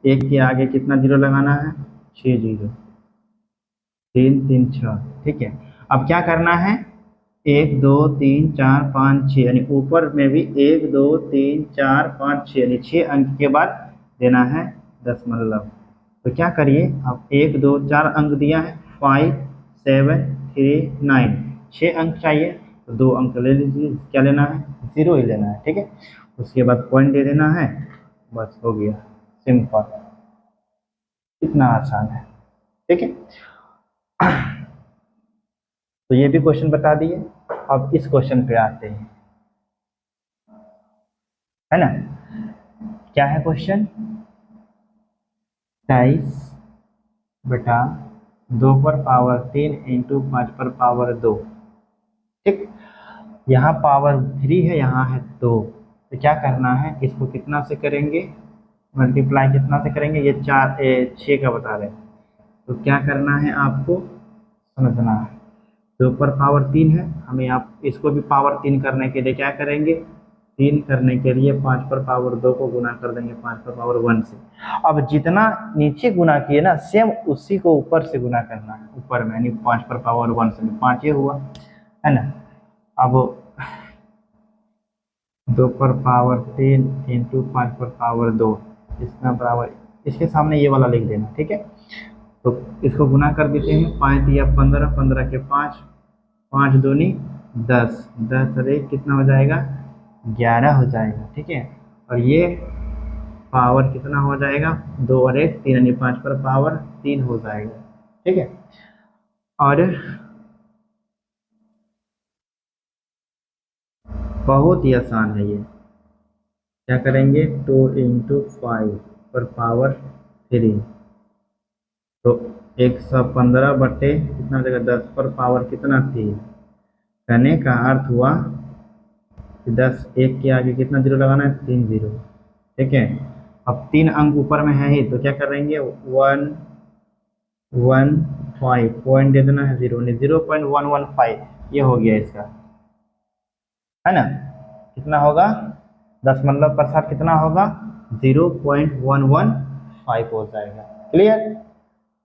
Speaker 1: एक के आगे कितना जीरो लगाना है, 6 जीरो, 3 3 6, ठीक है। अब क्या करना है, 1 2 3 4 5 6, यानी ऊपर में भी 1 2 3 4 5 6, यानी 6 अंक के बाद देना है दशमलव। तो क्या करिए, अब 1 2 4 अंक दिया है, 5 7 3 9, 6 अंक चाहिए, तो 2 अंक ले लीजिए, क्या लेना है, 0 ही लेना है, ठीक है। उसके बाद पॉइंट दे देना है, बस हो गया, सिंपल, इतना आसान है, ठीक है। तो ये भी क्वेश्चन बता दिए। अब इस क्वेश्चन पे आते हैं, है ना, क्या है क्वेश्चन, 23/2 पर पावर 3 इंटू 5 पर पावर 2, ठीक। यहाँ पावर 3 है, यहाँ है 2, तो क्या करना है, इसको कितना से करेंगे, मल्टीप्लाई कितना से करेंगे, ये 6 का बता रहे हैं, तो क्या करना है आपको समझना है, 2 पर पावर 3 है, हमें आप इसको भी पावर 3 करने के लिए क्या करेंगे, 3 करने के लिए 5 पर पावर 2 को गुना कर देंगे 5 पर पावर 1 से। अब जितना नीचे गुना किए ना, सेम उसी को ऊपर से गुना करना है, ऊपर में, यानी 5 पर पावर 1 से, 5 ये हुआ, है ना। अब 2 पर पावर 3 इंटू 5 पर पावर 2, इसका बराबर, इसके सामने ये वाला लिख देना, ठीक है। तो इसको गुना कर देते हैं, 5 या 15, 15 के 5, 5 दूनी 10, 10 और 1 कितना हो जाएगा, 11 हो जाएगा, ठीक है। और ये पावर कितना हो जाएगा, 2 और 1 3, यानी 5 पर पावर 3 हो जाएगा, ठीक है। और बहुत ही आसान है ये, क्या करेंगे, 2 इंटू 5 पर पावर 3, तो 115 बटे कितना हो जाएगा, 10 पर पावर कितना 3, कहने का अर्थ हुआ कि 10, 1 के आगे कितना जीरो लगाना है, 3 जीरो, ठीक है। अब 3 अंक ऊपर में है ही, तो क्या करेंगे, 1 1 5, पॉइंट दे देना है 0, 0.115, ये हो गया इसका, है ना। कितना होगा, दशमलव पर साथ कितना होगा, 0.115 हो जाएगा, क्लियर।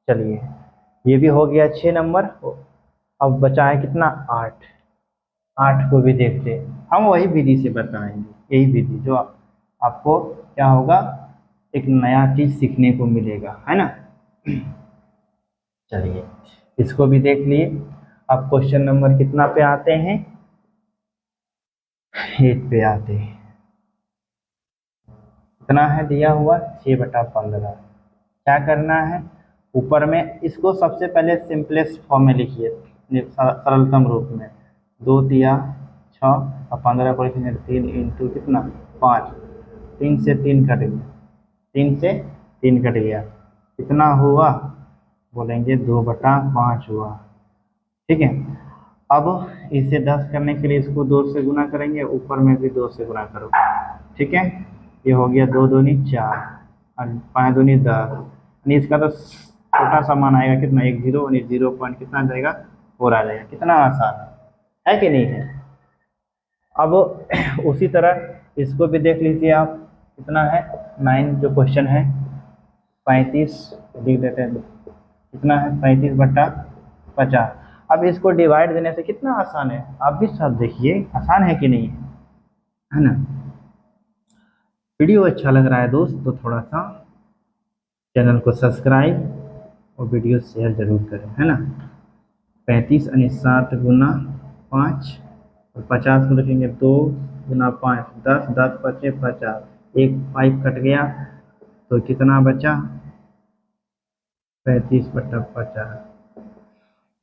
Speaker 1: चलिए, ये भी हो गया 6 नंबर। अब बचा है कितना, 8, 8 को भी देखते हैं, हम वही विधि से बताएंगे, यही विधि जो आपको क्या होगा, एक नया चीज सीखने को मिलेगा, है ना। चलिए, इसको भी देख लिए। अब क्वेश्चन नंबर कितना पे आते हैं, 8 पे आते हैं। कितना है दिया हुआ, 6/15। क्या करना है, ऊपर में इसको सबसे पहले सिंपलेस्ट फॉर्म में लिखिए, सरलतम रूप में, 2 तिया 6 और 15 को लिखेंगे 3 इंटू कितना 5, 3 से 3 कट गया, 3 से 3 कट गया, कितना हुआ, बोलेंगे 2/5 हुआ, ठीक है। अब इसे 10 करने के लिए इसको 2 से गुना करेंगे, ऊपर में भी 2 से गुना करो, ठीक है। ये हो गया 2 दूनी 4 और 5 दूनी 10, इसका तो छोटा सा मान आएगा कितना, 1 0, 0 पॉइंट कितना आ जाएगा, 4 आ जाएगा। कितना आसान है कि नहीं है। अब उसी तरह इसको भी देख लीजिए आप, कितना है 9 जो क्वेश्चन है, 35 लिख देते हैं, कितना है 35/50। अब इसको डिवाइड देने से कितना आसान है, आप भी सब देखिए, आसान है कि नहीं है ना। वीडियो अच्छा लग रहा है दोस्त तो थोड़ा सा चैनल को सब्सक्राइब और वीडियो शेयर जरूर करें, है ना। 35 यानी 7 गुना 5 और 50 को लिखेंगे 2 गुना 5, 10, 10 बचे 50, 1 5 कट गया, तो कितना बचा 35/50।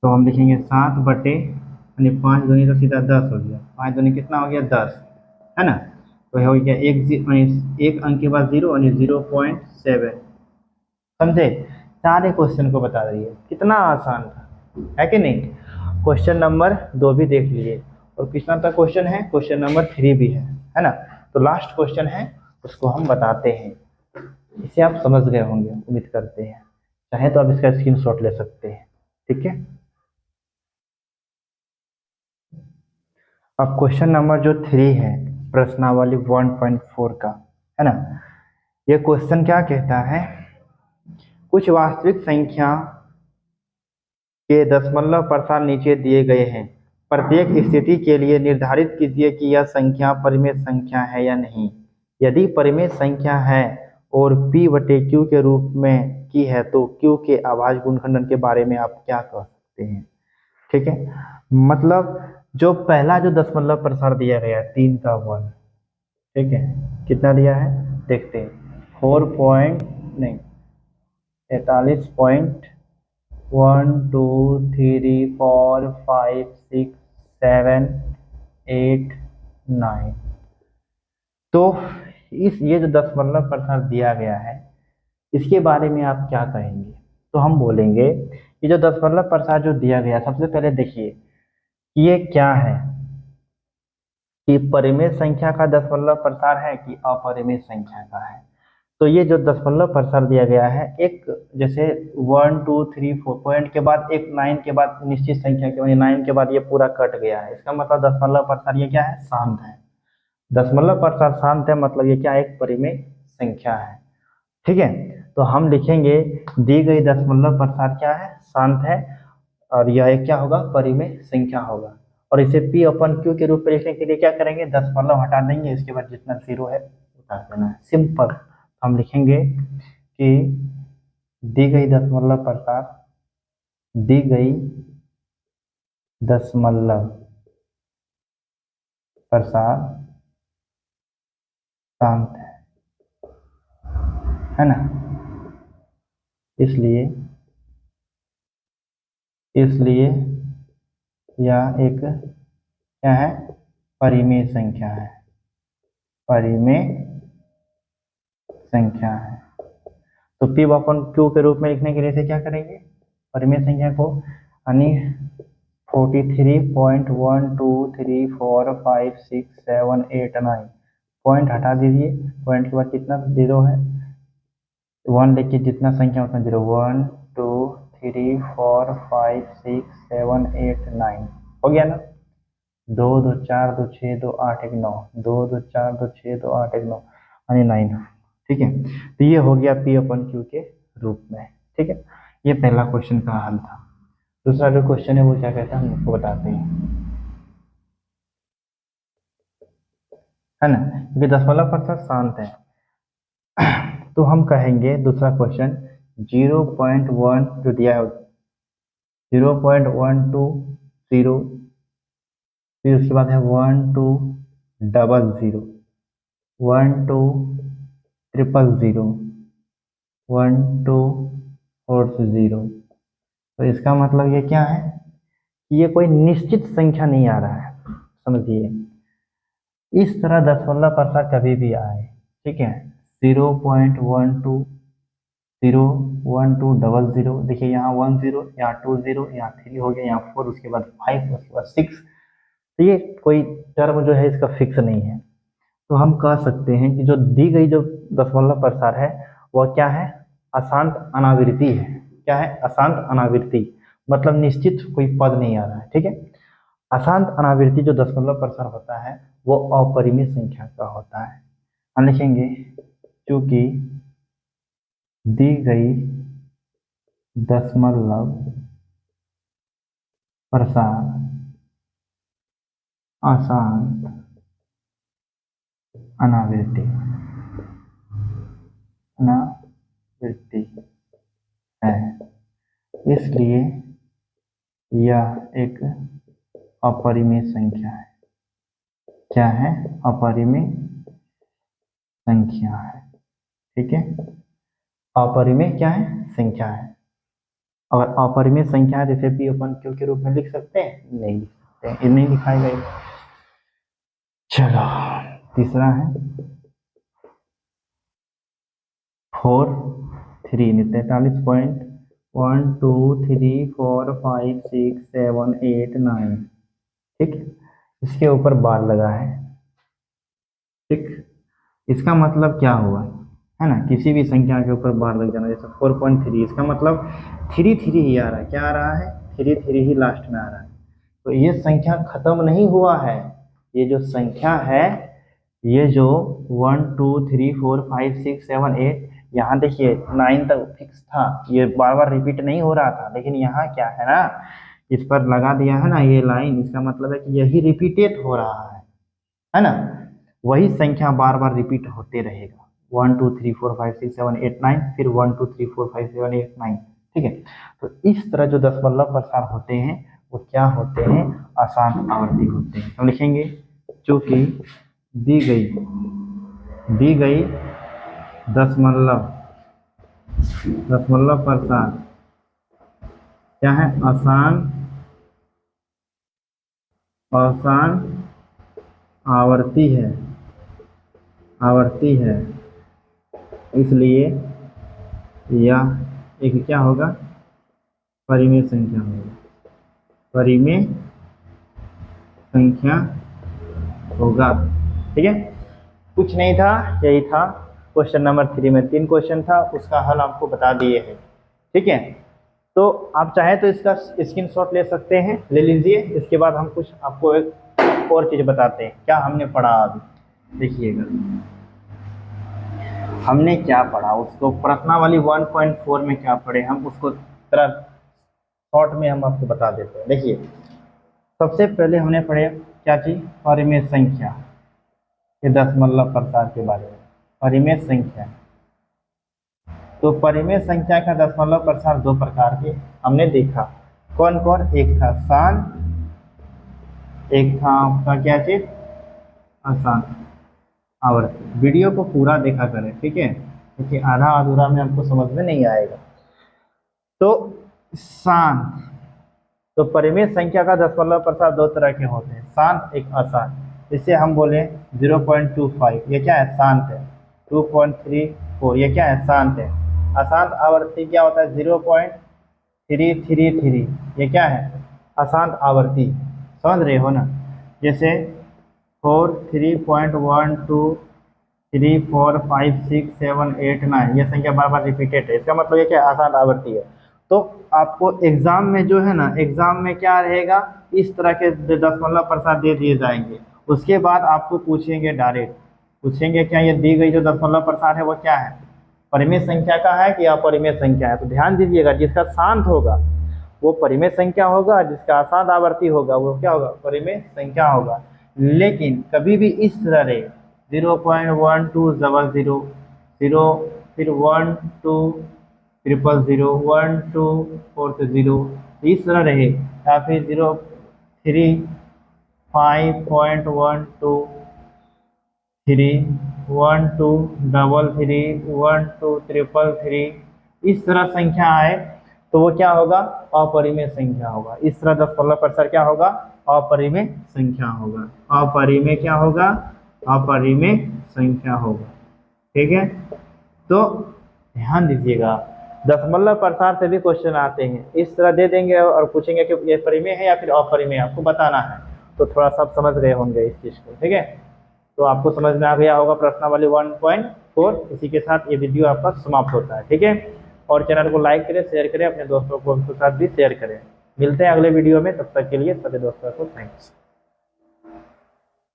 Speaker 1: तो हम लिखेंगे 7 बटे यानी 5 दूनी तो सीधा 10 हो गया, 5 दूनी कितना हो गया 10, है ना। तो यह हो गया एक अंक के बाद 0 यानी 0.7। समझे, सारे क्वेश्चन को बता रही है, कितना आसान था, है कि नहीं। क्वेश्चन नंबर 2 भी देख लीजिए, और कितना तक क्वेश्चन है, क्वेश्चन नंबर 3 भी है ना। तो लास्ट क्वेश्चन है, उसको हम बताते हैं। इसे आप समझ गए होंगे उम्मीद करते हैं, चाहे तो आप इसका स्क्रीनशॉट ले सकते हैं, ठीक है। अब क्वेश्चन नंबर जो 3 है प्रश्नावली 1.4 का, है ना। ये क्वेश्चन क्या कहता है, कुछ वास्तविक संख्या के दशमलव प्रसार नीचे दिए गए हैं, प्रत्येक स्थिति के लिए निर्धारित कीजिए कि यह संख्या परिमेय संख्या है या नहीं। यदि परिमेय संख्या है और p/q के रूप में की है तो q के अभाज्य गुणनखंडन के बारे में आप क्या कह सकते हैं, ठीक है। मतलब जो पहला जो दशमलव प्रसार दिया गया है 3 का 1, ठीक है, कितना दिया है देखते हैं, 43.1 2 3 4 5 6 7 8 9। तो ये जो दशमलव प्रसार दिया गया है, इसके बारे में आप क्या कहेंगे। तो हम बोलेंगे कि जो दशमलव प्रसार जो दिया गया, सबसे पहले देखिए कि ये क्या है, कि परिमेय संख्या का दशमलव प्रसार है कि अपरिमेय संख्या का है। तो ये जो दशमलव प्रसार दिया गया है, एक जैसे 1 2 3 4 पॉइंट के बाद एक 9 के बाद निश्चित संख्या के 9 के बाद ये पूरा कट गया है, इसका मतलब दशमलव प्रसार ये क्या है, शांत है। दशमलव प्रसार शांत है, मतलब ये क्या है, एक परिमेय संख्या है, ठीक है। तो हम लिखेंगे दी गई दशमलव प्रसार क्या है, शांत है, और यह एक क्या होगा, परिमेय संख्या होगा। और इसे p/q के रूप में लिखने के लिए क्या करेंगे, दशमलव हटा देंगे, इसके बाद जितना 0 है उतार देना है, सिंपल। हम लिखेंगे कि दी गई दशमलव प्रसार, दी गई दशमलव प्रसार शांत है ना। इसलिए यह एक क्या है, परिमेय संख्या है, परिमेय संख्या है। तो p/q के रूप में लिखने के लिए इसे क्या करेंगे, परिमेय संख्या को, यानी 43.1 2 3 4 5 6 7 8 9, पॉइंट हटा दीजिए, पॉइंट के बाद कितना 0 है, 1 लेके जितना संख्या उतना 0, 1 2 3 4 5 6 7 8 9 हो गया ना। 2 2 4 2 6 2 8 1 9, 2 2 4 2 6 2 8 1 9 यानी 9, ठीक है। तो ये हो गया p/q के रूप में, ठीक है। ये पहला क्वेश्चन का हल था। दूसरा जो क्वेश्चन है वो क्या कहता है, हम आपको बताते हैं, है ना, क्योंकि दशमलव प्रसार शांत है। तो हम कहेंगे दूसरा क्वेश्चन 0.1 जो दिया है, 0.120, फिर उसके बाद है 1200, 1200, 1240। तो इसका मतलब ये क्या है कि ये कोई निश्चित संख्या नहीं आ रहा है, समझिए। इस तरह दशमलव प्रसार कभी भी आए, ठीक है, 0.12, 01200, देखिए यहाँ 10, यहाँ 20, यहाँ 3 हो गया, यहाँ 4, उसके बाद 5, उसके बाद 6। तो ये कोई टर्म जो है इसका फिक्स नहीं है। तो हम कह सकते हैं कि जो दी गई जो दशमलव प्रसार है वह क्या है, अशांत अनावृत्ति है। क्या है, अशांत अनावृत्ति, मतलब निश्चित कोई पद नहीं आ रहा है, ठीक है। अशांत अनावृत्ति जो दशमलव प्रसार होता है वो अपरिमेय संख्या का होता है। हम लिखेंगे क्योंकि दी गई दशमलव प्रसार अशांत अनावृत्ति है, इसलिए यह एक अपरिमेय संख्या है। क्या है, अपरिमेय संख्या है, ठीक है। अपरिमेय क्या है, संख्या है। और अपरिमेय संख्या है जैसे p/q के रूप में लिख सकते हैं, नहीं लिख सकते। ये नहीं दिखाई गई। चलो तीसरा है 4 3 43.1 2 3 4 5 6 7 8 9। ठीक, इसके ऊपर बार लगा है। ठीक, इसका मतलब क्या हुआ है ना, किसी भी संख्या के ऊपर बार लग जाना, जैसे 4.3, इसका मतलब 3 3 ही आ रहा है। क्या आ रहा है? 3 3 ही लास्ट में आ रहा है। तो ये संख्या खत्म नहीं हुआ है। ये जो संख्या है, ये जो 1 2 3 4 5 6 7 8, यहाँ देखिए 9 तक फिक्स था, ये बार बार रिपीट नहीं हो रहा था। लेकिन यहाँ क्या है ना, इस पर लगा दिया है ना ये लाइन, इसका मतलब है कि यही रिपीटेड हो रहा है ना। वही संख्या बार बार रिपीट होते रहेगा। 1 2 3 4 5 6 7 8 9, फिर 1 2 3 4 5 7 8 9। ठीक है, तो इस तरह जो दशमलव प्रसार होते हैं वो क्या होते हैं? आसान आवर्ती होते हैं। हम लिखेंगे चूंकि दी गई दशमलव प्रसार क्या है? आसान आवर्ती है, इसलिए यह एक क्या होगा? परिमेय संख्या होगा। परिमेय संख्या होगा। ठीक है, कुछ नहीं था, यही था। क्वेश्चन नंबर 3 में 3 क्वेश्चन था, उसका हल आपको बता दिए हैं। ठीक है, तो आप चाहे तो इसका स्क्रीनशॉट ले सकते हैं, ले लीजिए। इसके बाद हम कुछ आपको एक और चीज़ बताते हैं क्या हमने पढ़ा अभी। देखिएगा हमने क्या पढ़ा, उसको प्रश्नावली 1.4 में क्या पढ़े हम, उसको तरह शॉर्ट में हम आपको बता देते हैं। देखिए सबसे पहले हमने पढ़े क्या चीज़? परिमेय संख्या, ये दशमलव प्रसार के बारे में। परिमेय संख्या, तो परिमेय संख्या का दशमलव प्रसार 2 प्रकार के हमने देखा। कौन कौन? एक था शान, एक था आपका क्या चीज? आसान आवर्ती। वीडियो को पूरा देखा करें, ठीक है, क्योंकि आधा अधूरा में आपको समझ में नहीं आएगा। तो शान, तो परिमेय संख्या का दशमलव प्रसार 2 तरह के होते हैं, शांत एक आसान। इसे हम बोले 0.25, ये क्या है? शांत है। 2.34, ये क्या है? शांत है। अशांत आवर्ती क्या होता है? 0.333, ये क्या है? अशांत आवर्ती। समझ रहे हो ना? जैसे 4 3.1 2 3 4 5 6 7 8 9, ये संख्या बार बार रिपीटेड है, इसका मतलब ये क्या? अशांत आवर्ती है। तो आपको एग्जाम में जो है ना, एग्जाम में क्या रहेगा? इस तरह के दशमलव प्रसार दे दिए जाएंगे। उसके बाद आपको पूछेंगे, डायरेक्ट पूछेंगे क्या ये दी गई जो दशमलव प्रसार है वो क्या है? परिमेय संख्या का है कि अपरिमेय संख्या है? तो ध्यान दीजिएगा, जिसका शांत होगा वो परिमेय संख्या होगा, जिसका अशांत आवर्ती होगा वो क्या होगा? परिमेय संख्या होगा। लेकिन कभी भी इस तरह रहे 0.1200 0, फिर 1 2 000 1 2 4 0, इस तरह रहे, या फिर 0 3 5.1 2 3 1 2 3 1 2 3 इस तरह संख्या आए तो वो क्या होगा? अपरिमेय संख्या होगा। इस तरह दशमलव प्रसार क्या होगा? अपरिमेय संख्या होगा। अपरिमेय क्या होगा? अपरिमेय संख्या होगा। ठीक है, तो ध्यान दीजिएगा, दशमलव प्रसार से भी क्वेश्चन आते हैं। इस तरह दे देंगे और पूछेंगे कि ये परिमेय है या फिर अपरिमेय, आपको बताना है। तो थोड़ा सा समझ गए होंगे इस चीज़ को। ठीक है, तो आपको समझ में आ गया होगा प्रश्नावली 1.4। इसी के साथ ये वीडियो आपका समाप्त होता है। ठीक है, और चैनल को लाइक करें, शेयर करें, अपने दोस्तों को के साथ भी शेयर करें। मिलते हैं अगले वीडियो में, तब तक के लिए सभी दोस्तों को थैंक्स।